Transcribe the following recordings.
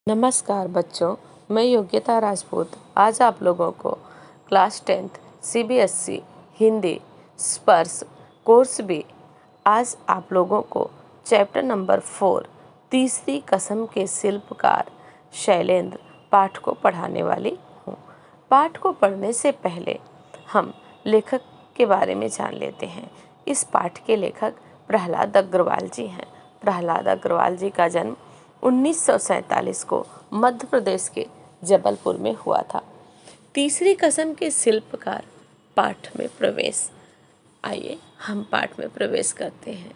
नमस्कार बच्चों, मैं योग्यता राजपूत आज आप लोगों को क्लास 10th CBSE हिंदी स्पर्श कोर्स बी आज आप लोगों को चैप्टर नंबर 4 तीसरी कसम के शिल्पकार शैलेंद्र पाठ को पढ़ाने वाली हूँ। पाठ को पढ़ने से पहले हम लेखक के बारे में जान लेते हैं। इस पाठ के लेखक प्रहलाद अग्रवाल जी हैं। प्रहलाद अग्रवाल जी का जन्म 1947 को मध्य प्रदेश के जबलपुर में हुआ था। तीसरी कसम के शिल्पकार पाठ में प्रवेश। आइए हम पाठ में प्रवेश करते हैं।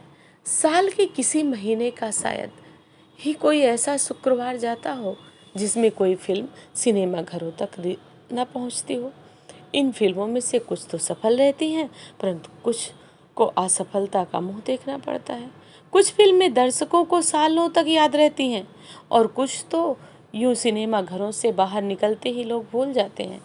साल के किसी महीने का शायद ही कोई ऐसा शुक्रवार जाता हो जिसमें कोई फिल्म सिनेमा घरों तक न पहुंचती हो। इन फिल्मों में से कुछ तो सफल रहती हैं, परंतु कुछ को असफलता का मुंह देखना पड़ता है। कुछ फिल्में दर्शकों को सालों तक याद रहती हैं और कुछ तो यूं सिनेमा घरों से बाहर निकलते ही लोग भूल जाते हैं।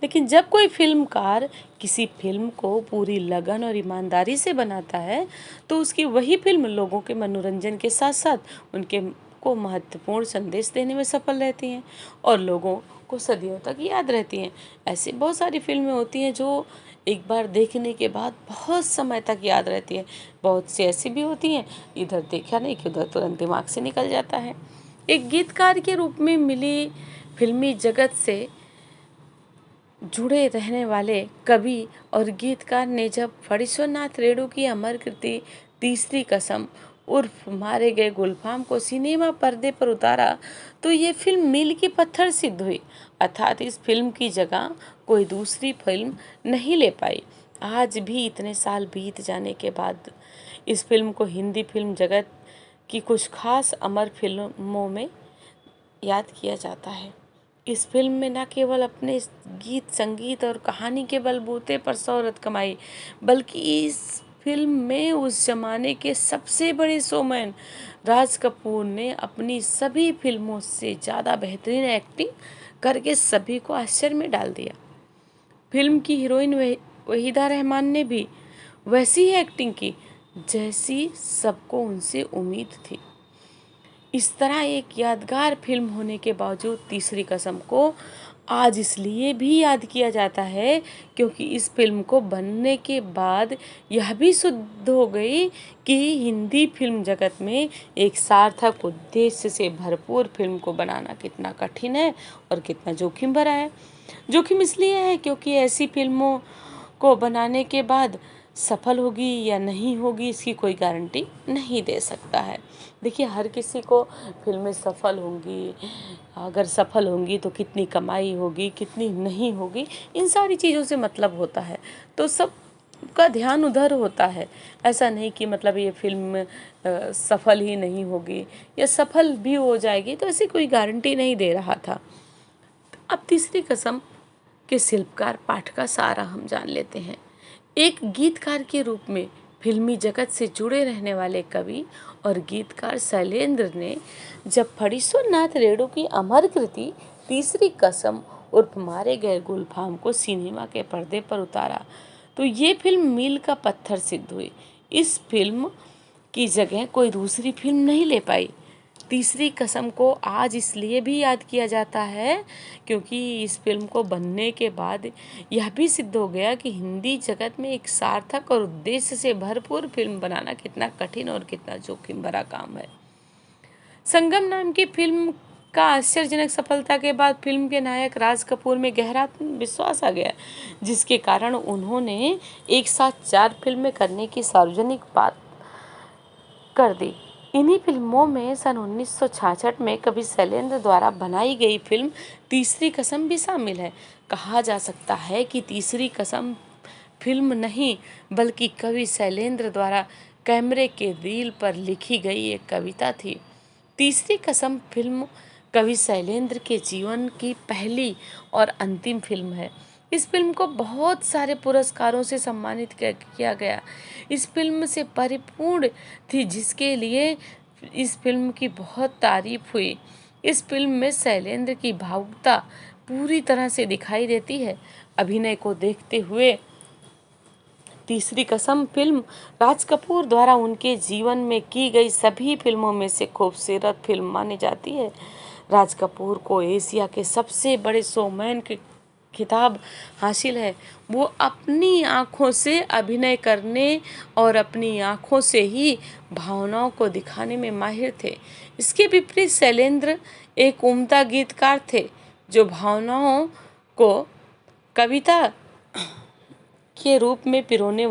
लेकिन जब कोई फिल्मकार किसी फिल्म को पूरी लगन और ईमानदारी से बनाता है तो उसकी वही फिल्म लोगों के मनोरंजन के साथ साथ उनके को महत्वपूर्ण संदेश देने में सफल रहती हैं और लोगों को सदियों तक याद रहती हैं। ऐसी बहुत सारी फिल्में होती हैं जो एक बार देखने के बाद बहुत समय तक याद रहती है। बहुत सी ऐसी भी होती हैं इधर देखा नहीं कि उधर तुरंत दिमाग से निकल जाता है। एक गीतकार के रूप में मिली फिल्मी जगत से जुड़े रहने वाले कवि और गीतकार ने जब फणीश्वरनाथ रेणु की अमर कृति तीसरी कसम उर्फ मारे गए गुलफाम को सिनेमा पर्दे पर उतारा तो ये फिल्म मील की पत्थर सिद्ध हुई। अर्थात इस फिल्म की जगह कोई दूसरी फिल्म नहीं ले पाई। आज भी इतने साल बीत जाने के बाद इस फिल्म को हिंदी फिल्म जगत की कुछ खास अमर फिल्मों में याद किया जाता है। इस फिल्म में न केवल अपने गीत संगीत और कहानी के बलबूते पर शोहरत कमाई, बल्कि इस फिल्म में उस जमाने के सबसे बड़े शोमैन राज कपूर ने अपनी सभी फिल्मों से ज़्यादा बेहतरीन एक्टिंग करके सभी को आश्चर्य में डाल दिया। फिल्म की हीरोइन वहीदा रहमान ने भी वैसी ही एक्टिंग की जैसी सबको उनसे उम्मीद थी। इस तरह एक यादगार फिल्म होने के बावजूद तीसरी कसम को आज इसलिए भी याद किया जाता है क्योंकि इस फिल्म को बनने के बाद यह भी सिद्ध हो गई कि हिंदी फिल्म जगत में एक सार्थक उद्देश्य से भरपूर फिल्म को बनाना कितना कठिन है और कितना जोखिम भरा है। जोखिम इसलिए है क्योंकि ऐसी फिल्मों को बनाने के बाद सफल होगी या नहीं होगी इसकी कोई गारंटी नहीं दे सकता है। देखिए, हर किसी को फिल्में सफल होंगी, अगर सफल होंगी तो कितनी कमाई होगी, कितनी नहीं होगी, इन सारी चीज़ों से मतलब होता है, तो सबका ध्यान उधर होता है। ऐसा नहीं कि मतलब ये फिल्म सफल ही नहीं होगी या सफल भी हो जाएगी, तो ऐसी कोई गारंटी नहीं दे रहा था। अब तीसरी कसम के शिल्पकार पाठ का सारा हम जान लेते हैं। एक गीतकार के रूप में फिल्मी जगत से जुड़े रहने वाले कवि और गीतकार शैलेंद्र ने जब फणीश्वरनाथ रेणु की अमर कृति तीसरी कसम उर्फ मारे गए गुलफाम को सिनेमा के पर्दे पर उतारा तो ये फिल्म मील का पत्थर सिद्ध हुई। इस फिल्म की जगह कोई दूसरी फिल्म नहीं ले पाई। तीसरी कसम को आज इसलिए भी याद किया जाता है क्योंकि इस फिल्म को बनने के बाद यह भी सिद्ध हो गया कि हिंदी जगत में एक सार्थक और उद्देश्य से भरपूर फिल्म बनाना कितना कठिन और कितना जोखिम भरा काम है। संगम नाम की फिल्म का आश्चर्यजनक सफलता के बाद फिल्म के नायक राज कपूर में गहरा विश्वास आ गया, जिसके कारण उन्होंने एक साथ 4 फिल्में करने की सार्वजनिक बात कर दी। इन्हीं फिल्मों में सन 1966 में कवि शैलेंद्र द्वारा बनाई गई फिल्म तीसरी कसम भी शामिल है। कहा जा सकता है कि तीसरी कसम फिल्म नहीं बल्कि कवि शैलेंद्र द्वारा कैमरे के रील पर लिखी गई एक कविता थी। तीसरी कसम फिल्म कवि शैलेंद्र के जीवन की पहली और अंतिम फिल्म है। इस फिल्म को बहुत सारे पुरस्कारों से सम्मानित किया गया। इस फिल्म से परिपूर्ण थी जिसके लिए इस फिल्म की बहुत तारीफ हुई। इस फिल्म में शैलेंद्र की भावुकता पूरी तरह से दिखाई देती है। अभिनय को देखते हुए तीसरी कसम फिल्म राज कपूर द्वारा उनके जीवन में की गई सभी फिल्मों में से खूबसूरत फिल्म मानी जाती है। राज कपूर को एशिया के सबसे बड़े शोमैन के खिताब हासिल है। वो अपनी आँखों से अभिनय करने और अपनी आँखों से ही भावनाओं को दिखाने में माहिर थे। इसके विपरीत शैलेंद्र एक उम्दा गीतकार थे जो भावनाओं को कविता के रूप में पिरोने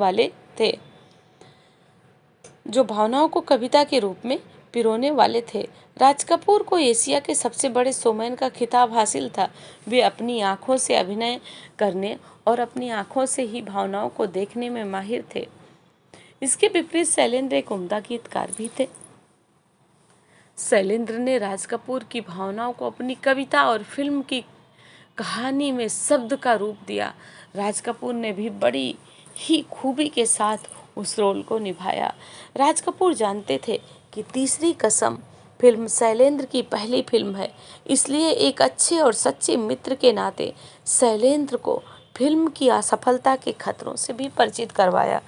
वाले थे राज कपूर को एशिया के सबसे बड़े शोमैन का खिताब हासिल था। वे अपनी आंखों से अभिनय करने और अपनी आंखों से ही भावनाओं को देखने में माहिर थे। इसके विपरीत शैलेंद्र एक उम्दा गीतकार भी थे। शैलेंद्र ने राज कपूर की भावनाओं को अपनी कविता और फिल्म की कहानी में शब्द का रूप दिया। राज कपूर ने भी बड़ी ही खूबी के साथ उस रोल को निभाया। राज कपूर जानते थे कि तीसरी कसम फिल्म शैलेंद्र की पहली फिल्म है, इसलिए एक अच्छे और सच्चे मित्र के नाते शैलेंद्र को फिल्म की असफलता के खतरों से भी परिचित करवाया।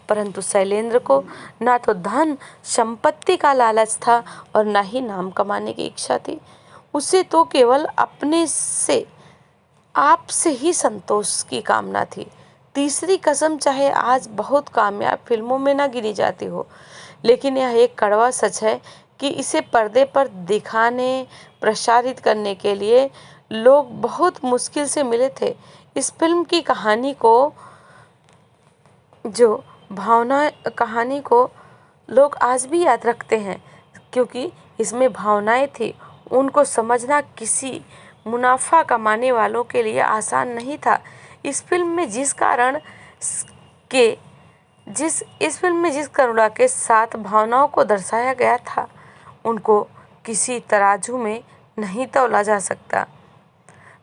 परंतु शैलेंद्र को ना तो धन संपत्ति का लालच था और ना ही नाम कमाने की इच्छा थी। उसे तो केवल अपने से आप से ही संतोष की कामना थी। तीसरी कसम चाहे आज बहुत कामयाब फिल्मों में न गिनी जाती हो, लेकिन यह एक कड़वा सच है कि इसे पर्दे पर दिखाने प्रसारित करने के लिए लोग बहुत मुश्किल से मिले थे। इस फिल्म की कहानी को लोग आज भी याद रखते हैं, क्योंकि इसमें भावनाएं थी। उनको समझना किसी मुनाफा कमाने वालों के लिए आसान नहीं था। इस फिल्म में जिस करुणा के साथ भावनाओं को दर्शाया गया था, उनको किसी तराजू में नहीं तौला जा सकता।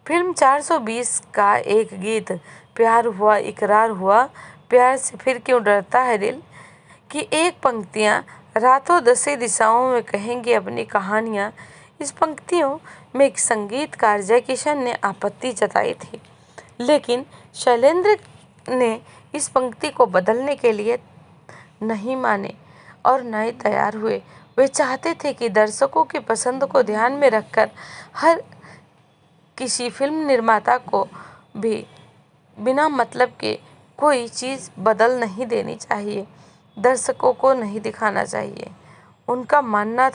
फिल्म 420 का एक गीत, प्यार हुआ इकरार हुआ, प्यार से फिर क्यों डरता है दिल, की एक पंक्तियां रातों दसे दिशाओं में कहेंगे अपनी कहानियां। इस पंक्तियों में एक संगीतकार जय किशन ने आपत्ति जताई थी, लेकिन शैलेंद्र ने इस पंक्ति को बदलने के लिए नहीं माने और न ही तैयार हुए। वे चाहते थे कि दर्शकों की पसंद को ध्यान में रखकर हर किसी फिल्म निर्माता को भी बिना मतलब के कोई चीज़ बदल नहीं देनी चाहिए, दर्शकों को नहीं दिखाना चाहिए। उनका मानना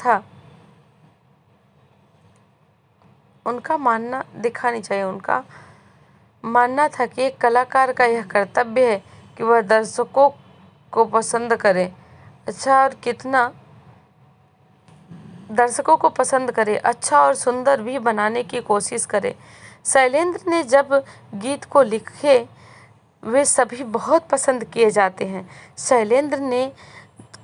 था कि एक कलाकार का यह कर्तव्य है कि वह दर्शकों को पसंद करे, अच्छा और सुंदर भी बनाने की कोशिश करे। शैलेंद्र ने जब गीत को लिखे, वे सभी बहुत पसंद किए जाते हैं। शैलेंद्र ने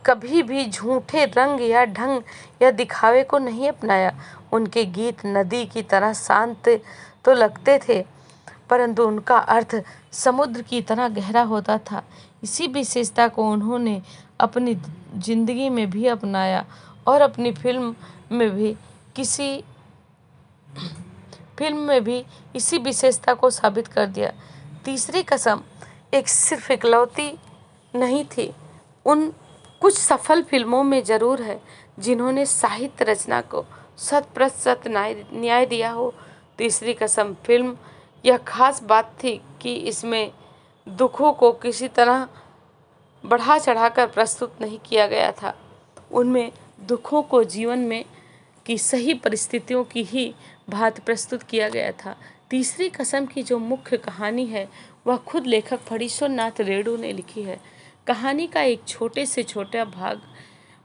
कभी भी झूठे रंग या ढंग या दिखावे को नहीं अपनाया। उनके गीत नदी की तरह शांत तो लगते थे, परंतु उनका अर्थ समुद्र की तरह गहरा होता था। इसी विशेषता को उन्होंने अपनी जिंदगी में भी अपनाया और अपनी फिल्म में भी इसी विशेषता को साबित कर दिया। तीसरी कसम एक सिर्फ इकलौती नहीं थी, उन कुछ सफल फिल्मों में जरूर है जिन्होंने साहित्य रचना को 100% न्याय दिया हो। तीसरी कसम फिल्म यह खास बात थी कि इसमें दुखों को किसी तरह बढ़ा चढ़ाकर प्रस्तुत नहीं किया गया था। उनमें दुखों को जीवन में की सही परिस्थितियों की ही भांति प्रस्तुत किया गया था। तीसरी कसम की जो मुख्य कहानी है वह खुद लेखक फणीश्वर नाथ रेणु ने लिखी है। कहानी का एक छोटे से छोटा भाग,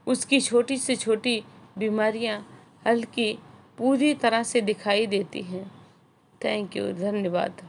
उसकी छोटी से छोटी बीमारियां हल्की पूरी तरह से दिखाई देती हैं। थैंक यू, धन्यवाद।